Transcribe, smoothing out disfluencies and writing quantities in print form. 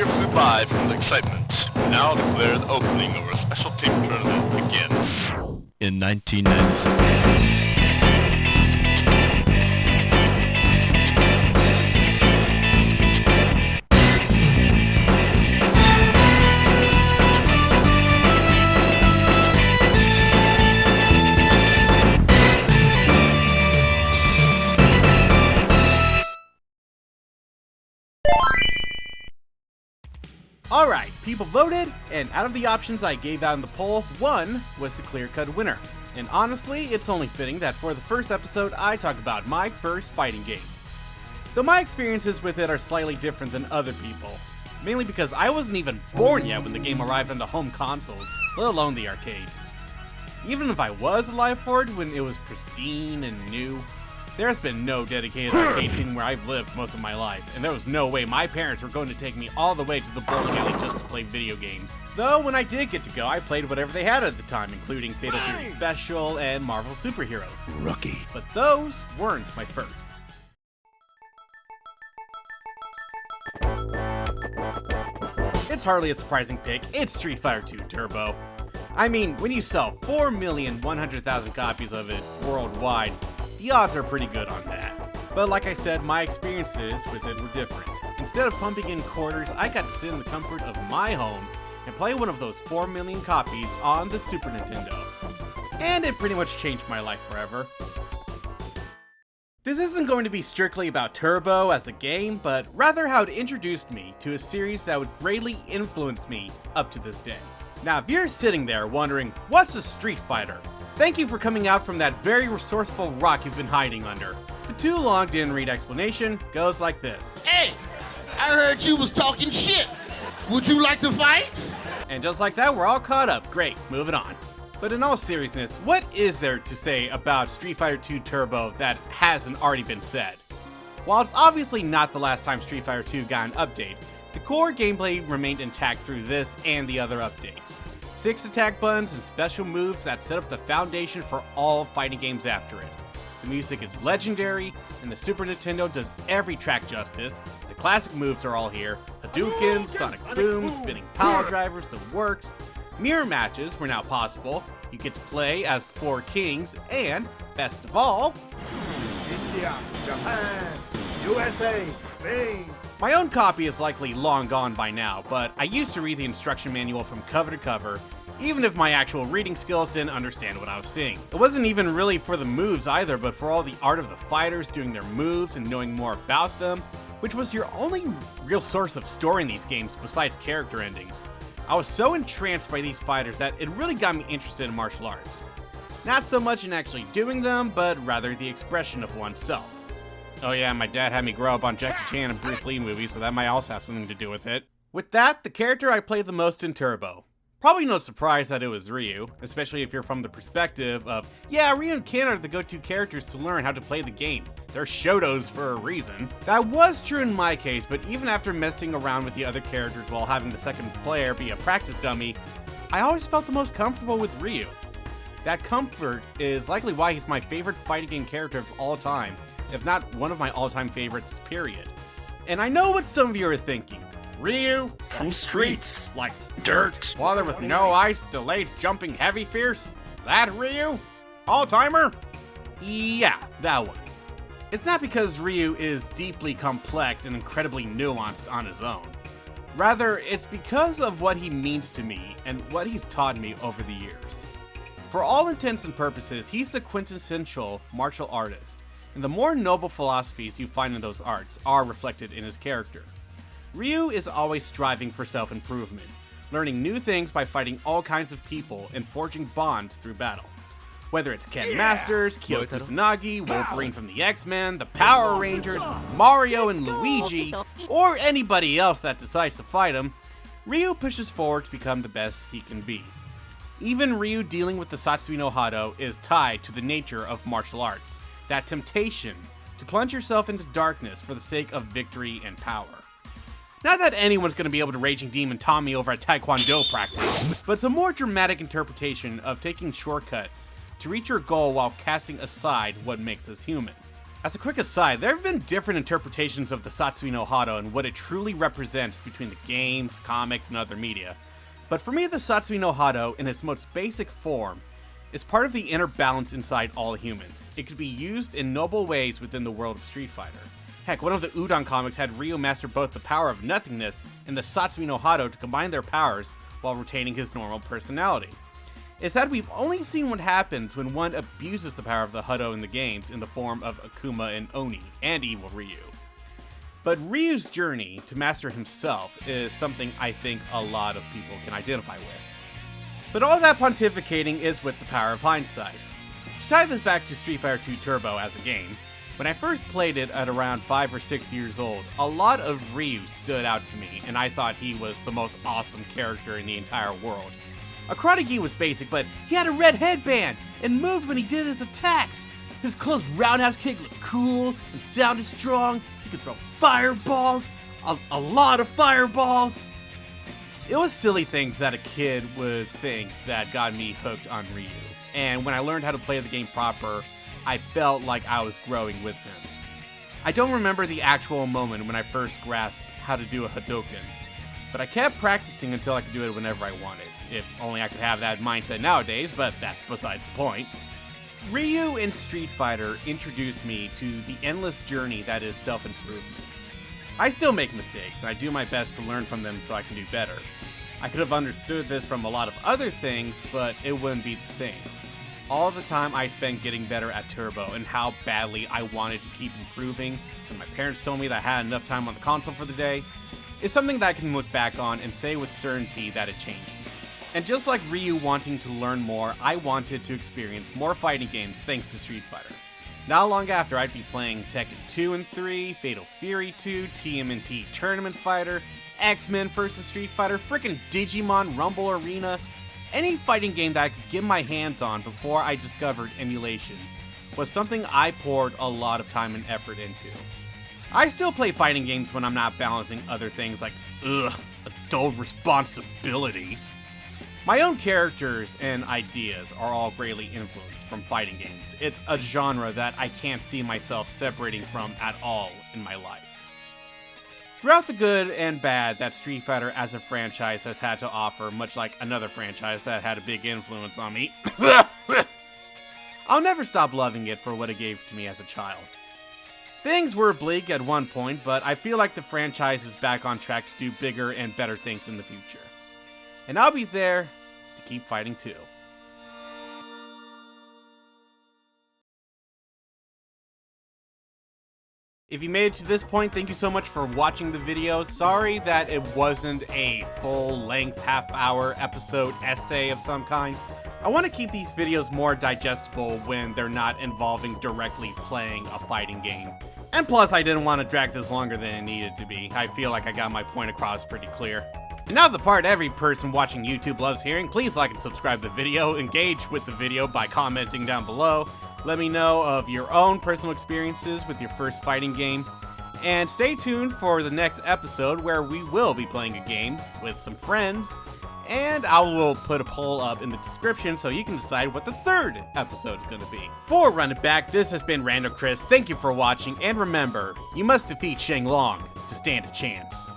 fiercely by from the excitement. Now declare the opening of our special tape tournament begins. In 1996. Alright, people voted, and out of the options I gave out in the poll, one was the clear-cut winner. And honestly, it's only fitting that for the first episode, I talk about my first fighting game. Though my experiences with it are slightly different than other people, mainly because I wasn't even born yet when the game arrived on the home consoles, let alone the arcades. Even if I was alive for it when it was pristine and new, there's been no dedicated arcade scene where I've lived most of my life, and there was no way my parents were going to take me all the way to the bowling alley just to play video games. Though when I did get to go, I played whatever they had at the time, including Fatal Fury Special and Marvel Superheroes. Rookie. But those weren't my first. It's hardly a surprising pick, it's Street Fighter 2 Turbo. I mean, when you sell 4,100,000 copies of it worldwide, the odds are pretty good on that. But like I said, my experiences with it were different. Instead of pumping in quarters, I got to sit in the comfort of my home and play one of those 4 million copies on the Super Nintendo. And it pretty much changed my life forever. This isn't going to be strictly about Turbo as a game, but rather how it introduced me to a series that would greatly influence me up to this day. Now, if you're sitting there wondering, what's a Street Fighter? Thank you for coming out from that very resourceful rock you've been hiding under. The too long didn't read explanation goes like this. Hey, I heard you was talking shit. Would you like to fight? And just like that, we're all caught up. Great, moving on. But in all seriousness, what is there to say about Street Fighter 2 Turbo that hasn't already been said? While it's obviously not the last time Street Fighter 2 got an update, the core gameplay remained intact through this and the other updates. 6 attack buttons and special moves that set up the foundation for all fighting games after it. The music is legendary, and the Super Nintendo does every track justice. The classic moves are all here. Hadouken, Sonic Boom, spinning power drivers, the works. Mirror matches were now possible. You get to play as 4 kings, and, best of all, India, Japan, USA, Spain. My own copy is likely long gone by now, but I used to read the instruction manual from cover to cover, even if my actual reading skills didn't understand what I was seeing. It wasn't even really for the moves either, but for all the art of the fighters doing their moves and knowing more about them, which was your only real source of story in these games besides character endings. I was so entranced by these fighters that it really got me interested in martial arts. Not so much in actually doing them, but rather the expression of oneself. Oh yeah, my dad had me grow up on Jackie Chan and Bruce Lee movies, so that might also have something to do with it. With that, the character I played the most in Turbo. Probably no surprise that it was Ryu, especially if you're from the perspective of, yeah, Ryu and Ken are the go-to characters to learn how to play the game. They're Shotos for a reason. That was true in my case, but even after messing around with the other characters while having the second player be a practice dummy, I always felt the most comfortable with Ryu. That comfort is likely why he's my favorite fighting game character of all time, if not one of my all-time favorites, period. And I know what some of you are thinking. Ryu? From streets. Like dirt? Water with no ice, delayed jumping heavy fierce? That Ryu? All-timer? Yeah, that one. It's not because Ryu is deeply complex and incredibly nuanced on his own. Rather, it's because of what he means to me and what he's taught me over the years. For all intents and purposes, he's the quintessential martial artist, and the more noble philosophies you find in those arts are reflected in his character. Ryu is always striving for self-improvement, learning new things by fighting all kinds of people and forging bonds through battle. Whether it's Ken Masters, Kyo Kusanagi, Wolverine from the X-Men, the Power Rangers, Mario and Luigi, or anybody else that decides to fight him, Ryu pushes forward to become the best he can be. Even Ryu dealing with the Satsui no Hado is tied to the nature of martial arts, that temptation to plunge yourself into darkness for the sake of victory and power. Not that anyone's going to be able to Raging Demon Tommy over at Taekwondo practice, but it's a more dramatic interpretation of taking shortcuts to reach your goal while casting aside what makes us human. As a quick aside, there have been different interpretations of the Satsui no Hado and what it truly represents between the games, comics, and other media. But for me, the Satsui no Hado, in its most basic form, is part of the inner balance inside all humans. It could be used in noble ways within the world of Street Fighter. Heck, one of the Udon comics had Ryu master both the power of nothingness and the Satsui no Hado to combine their powers while retaining his normal personality. It's that we've only seen what happens when one abuses the power of the Hado in the games in the form of Akuma and Oni, and Evil Ryu. But Ryu's journey to master himself is something I think a lot of people can identify with. But all that pontificating is with the power of hindsight. To tie this back to Street Fighter 2 Turbo as a game, when I first played it at around 5 or 6 years old, a lot of Ryu stood out to me, and I thought he was the most awesome character in the entire world. A Karate Gi was basic, but he had a red headband and moved when he did his attacks. His close roundhouse kick looked cool and sounded strong. He could throw fireballs, a lot of fireballs. It was silly things that a kid would think that got me hooked on Ryu. And when I learned how to play the game proper, I felt like I was growing with him. I don't remember the actual moment when I first grasped how to do a Hadouken, but I kept practicing until I could do it whenever I wanted. If only I could have that mindset nowadays, but that's besides the point. Ryu in Street Fighter introduced me to the endless journey that is self-improvement. I still make mistakes, and I do my best to learn from them so I can do better. I could have understood this from a lot of other things, but it wouldn't be the same. All the time I spent getting better at Turbo and how badly I wanted to keep improving, and my parents told me that I had enough time on the console for the day, is something that I can look back on and say with certainty that it changed me. And just like Ryu wanting to learn more, I wanted to experience more fighting games thanks to Street Fighter. Not long after, I'd be playing Tekken 2 and 3, Fatal Fury 2, TMNT Tournament Fighter, X-Men vs. Street Fighter, frickin' Digimon Rumble Arena. Any fighting game that I could get my hands on before I discovered emulation was something I poured a lot of time and effort into. I still play fighting games when I'm not balancing other things like, adult responsibilities. My own characters and ideas are all greatly influenced from fighting games. It's a genre that I can't see myself separating from at all in my life. Throughout the good and bad that Street Fighter as a franchise has had to offer, much like another franchise that had a big influence on me, I'll never stop loving it for what it gave to me as a child. Things were bleak at one point, but I feel like the franchise is back on track to do bigger and better things in the future. And I'll be there to keep fighting too. If you made it to this point, thank you so much for watching the video. Sorry that it wasn't a full-length half-hour episode essay of some kind. I want to keep these videos more digestible when they're not involving directly playing a fighting game. And plus, I didn't want to drag this longer than it needed to be. I feel like I got my point across pretty clear. And now the part every person watching YouTube loves hearing, please like and subscribe to the video, engage with the video by commenting down below, let me know of your own personal experiences with your first fighting game, and stay tuned for the next episode where we will be playing a game with some friends, and I will put a poll up in the description so you can decide what the third episode is going to be. For Run It Back, this has been RandoChris, thank you for watching, and remember, you must defeat Shenlong to stand a chance.